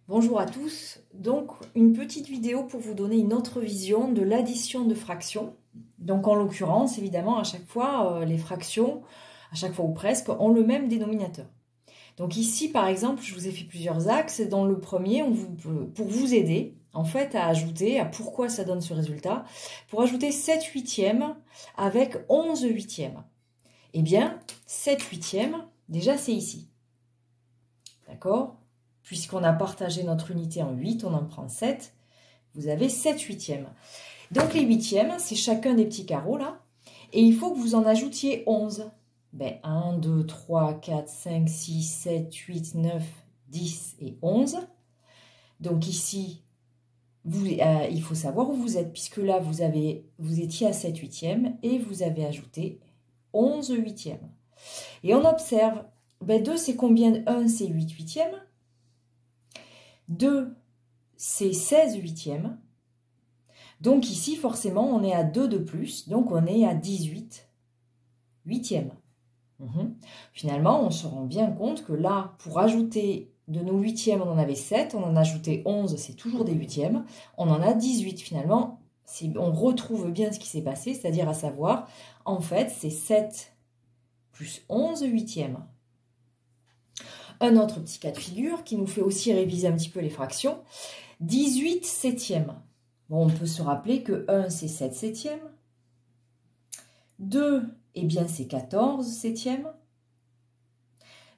Bonjour à tous, donc une petite vidéo pour vous donner une autre vision de l'addition de fractions. Donc en l'occurrence, évidemment, à chaque fois, les fractions, à chaque fois ou presque, ont le même dénominateur. Donc ici, par exemple, je vous ai fait plusieurs axes. Dans le premier, pour vous aider, en fait, à ajouter, à pourquoi ça donne ce résultat, pour ajouter 7 huitièmes avec 11 huitièmes. Eh bien, 7 huitièmes, déjà c'est ici. D'accord ? Puisqu'on a partagé notre unité en 8, on en prend 7. Vous avez 7 huitièmes. Donc les huitièmes, c'est chacun des petits carreaux là. Et il faut que vous en ajoutiez 11. Ben, 1, 2, 3, 4, 5, 6, 7, 8, 9, 10 et 11. Donc ici, il faut savoir où vous êtes. Puisque là, vous étiez à 7 huitièmes et vous avez ajouté 11 huitièmes. Et on observe, ben 2 c'est combien? 1 c'est 8 huitièmes. 2, c'est 16 huitièmes. Donc ici, forcément, on est à 2 de plus. Donc on est à 18 huitièmes. Finalement, on se rend bien compte que là, pour ajouter de nos huitièmes, on en avait 7. On en a ajouté 11, c'est toujours des huitièmes. On en a 18 finalement. On retrouve bien ce qui s'est passé, c'est-à-dire à savoir, en fait, c'est 7 plus 11 huitièmes. Un autre petit cas de figure qui nous fait aussi réviser un petit peu les fractions. 18 septièmes. Bon, on peut se rappeler que 1, c'est 7 septièmes. 2, eh bien, c'est 14 septièmes.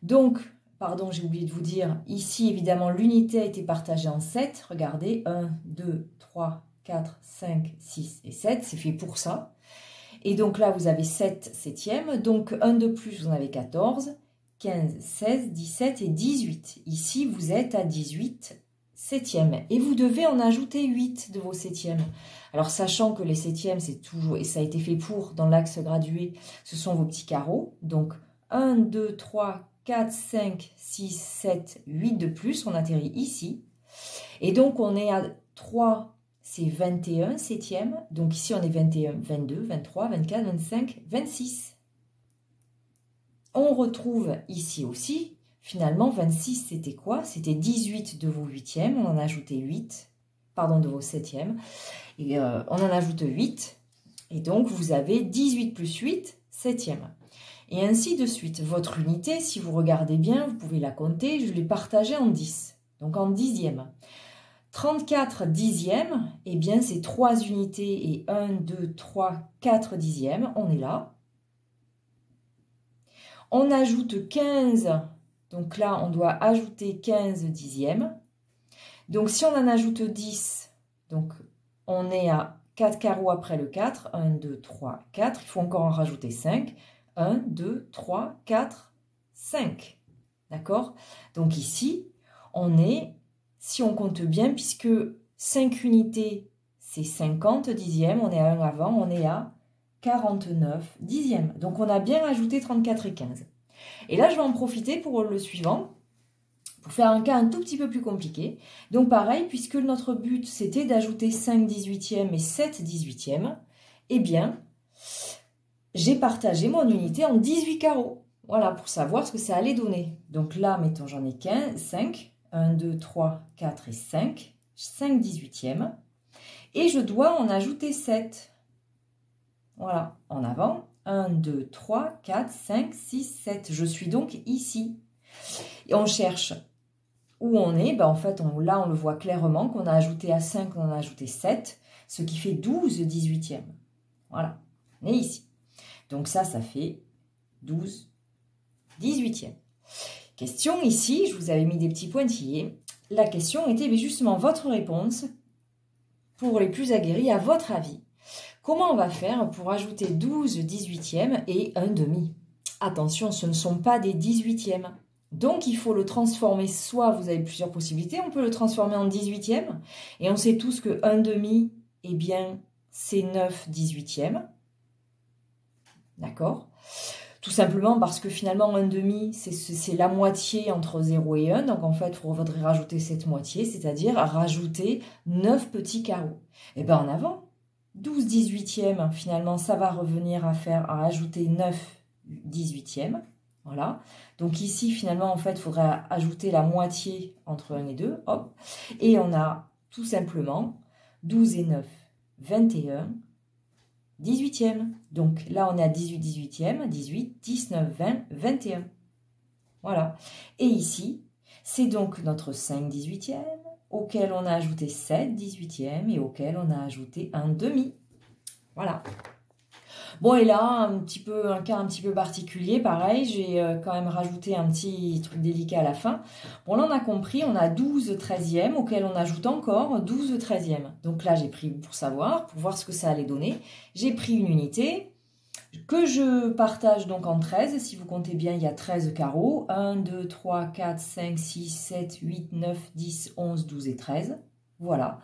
Donc, pardon, j'ai oublié de vous dire, ici, évidemment, l'unité a été partagée en 7. Regardez, 1, 2, 3, 4, 5, 6 et 7. C'est fait pour ça. Et donc là, vous avez 7 septièmes. Donc, 1 de plus, vous en avez 14. 15, 16, 17 et 18. Ici, vous êtes à 18 septièmes. Et vous devez en ajouter 8 de vos septièmes. Alors, sachant que les septièmes, c'est toujours, et ça a été fait pour, dans l'axe gradué, ce sont vos petits carreaux. Donc, 1, 2, 3, 4, 5, 6, 7, 8 de plus. On atterrit ici. Et donc, on est à 3, c'est 21 septièmes. Donc, ici, on est 21, 22, 23, 24, 25, 26. On retrouve ici aussi, finalement, 26, c'était quoi? C'était 18 de vos huitièmes, on en a ajouté 8, pardon, de vos septièmes, et on en ajoute 8, et donc vous avez 18 plus 8, septièmes. Et ainsi de suite. Votre unité, si vous regardez bien, vous pouvez la compter, je l'ai partagée en 10, donc en dixièmes. 34 dixièmes, eh bien c'est 3 unités et 1, 2, 3, 4 dixièmes, on est là. On ajoute 15, donc là, on doit ajouter 15 dixièmes. Donc, si on en ajoute 10, donc on est à 4 carreaux après le 4. 1, 2, 3, 4. Il faut encore en rajouter 5. 1, 2, 3, 4, 5. D'accord? Donc ici, on est, si on compte bien, puisque 5 unités, c'est 50 dixièmes, on est à 1 avant, on est à 49 dixièmes. Donc, on a bien rajouté 34 et 15. Et là, je vais en profiter pour le suivant, pour faire un cas un tout petit peu plus compliqué. Donc, pareil, puisque notre but, c'était d'ajouter 5 18e et 7 18e, eh bien, j'ai partagé mon unité en 18 carreaux. Voilà, pour savoir ce que ça allait donner. Donc là, mettons, j'en ai 15, 5. 1, 2, 3, 4 et 5. 5 18e. Et je dois en ajouter 7. Voilà, en avant. 1, 2, 3, 4, 5, 6, 7. Je suis donc ici. Et on cherche où on est. Ben en fait, là, on le voit clairement qu'on a ajouté à 5, on en a ajouté 7, ce qui fait 12 18e. Voilà, on est ici. Donc ça fait 12 18e. Question ici, je vous avais mis des petits pointillés. La question était justement votre réponse pour les plus aguerris, à votre avis. Comment on va faire pour ajouter 12 18e et un demi? Attention, ce ne sont pas des 18e. Donc, il faut le transformer, soit vous avez plusieurs possibilités, on peut le transformer en 18e. Et on sait tous que 1 demi, eh bien, c'est 9 18e. D'accord? Tout simplement parce que finalement, 1 demi, c'est la moitié entre 0 et 1. Donc, en fait, il faudrait rajouter cette moitié, c'est-à-dire rajouter 9 petits carreaux. Et bien, en avant. 12 18e, finalement, ça va revenir à ajouter 9 18e. Voilà. Donc ici, finalement, en fait, il faudrait ajouter la moitié entre 1 et 2. Hop. Et on a tout simplement 12 et 9, 21, 18e. Donc là, on est à 18, 18e, 18, 19, 20, 21. Voilà. Et ici, c'est donc notre 5 18e, auquel on a ajouté 7 18e et auquel on a ajouté un demi. Voilà. Bon, et là, un cas un petit peu particulier, pareil, j'ai quand même rajouté un petit truc délicat à la fin. Bon, là, on a compris, on a 12 13e, auquel on ajoute encore 12 13e. Donc là, j'ai pris, pour savoir, pour voir ce que ça allait donner, j'ai pris une unité que je partage donc en 13. Si vous comptez bien, il y a 13 carreaux. 1, 2, 3, 4, 5, 6, 7, 8, 9, 10, 11, 12 et 13. Voilà.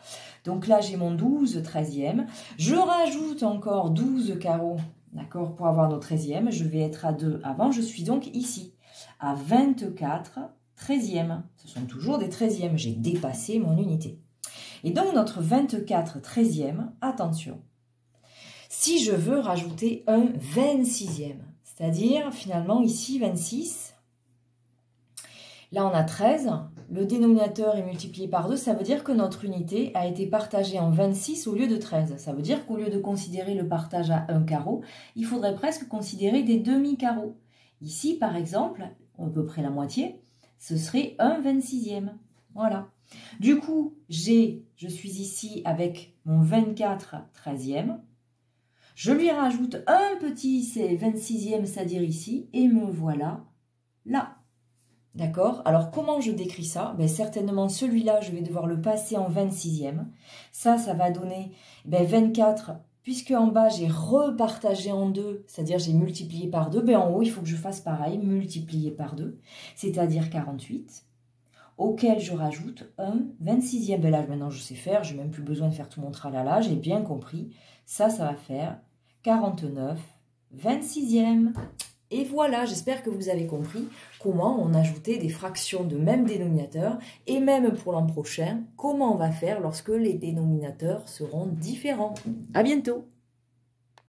Donc là, j'ai mon 12 13e. Je rajoute encore 12 carreaux, d'accord, pour avoir nos 13e. Je vais être à 2 avant. Je suis donc ici, à 24 13e. Ce sont toujours des 13e. J'ai dépassé mon unité. Et donc, notre 24 13e, attention, si je veux rajouter un 26e, c'est-à-dire finalement ici 26, là on a 13, le dénominateur est multiplié par 2, ça veut dire que notre unité a été partagée en 26 au lieu de 13. Ça veut dire qu'au lieu de considérer le partage à un carreau, il faudrait presque considérer des demi-carreaux. Ici par exemple, à peu près la moitié, ce serait un 26e. Voilà. Du coup, je suis ici avec mon 24 13e. Je lui rajoute un petit 26e, c'est-à-dire ici, et me voilà là. D'accord? Alors, comment je décris ça? Ben, certainement, celui-là, je vais devoir le passer en 26e. Ça va donner 24, puisque en bas, j'ai repartagé en 2, c'est-à-dire j'ai multiplié par 2. Ben, en haut, il faut que je fasse pareil, multiplier par 2, c'est-à-dire 48, auquel je rajoute un 26e. Ben là, maintenant, je sais faire, je n'ai même plus besoin de faire tout mon tralala, j'ai bien compris. Ça va faire 49 26e. Et voilà, j'espère que vous avez compris comment on ajoutait des fractions de même dénominateur et même pour l'an prochain, comment on va faire lorsque les dénominateurs seront différents. À bientôt!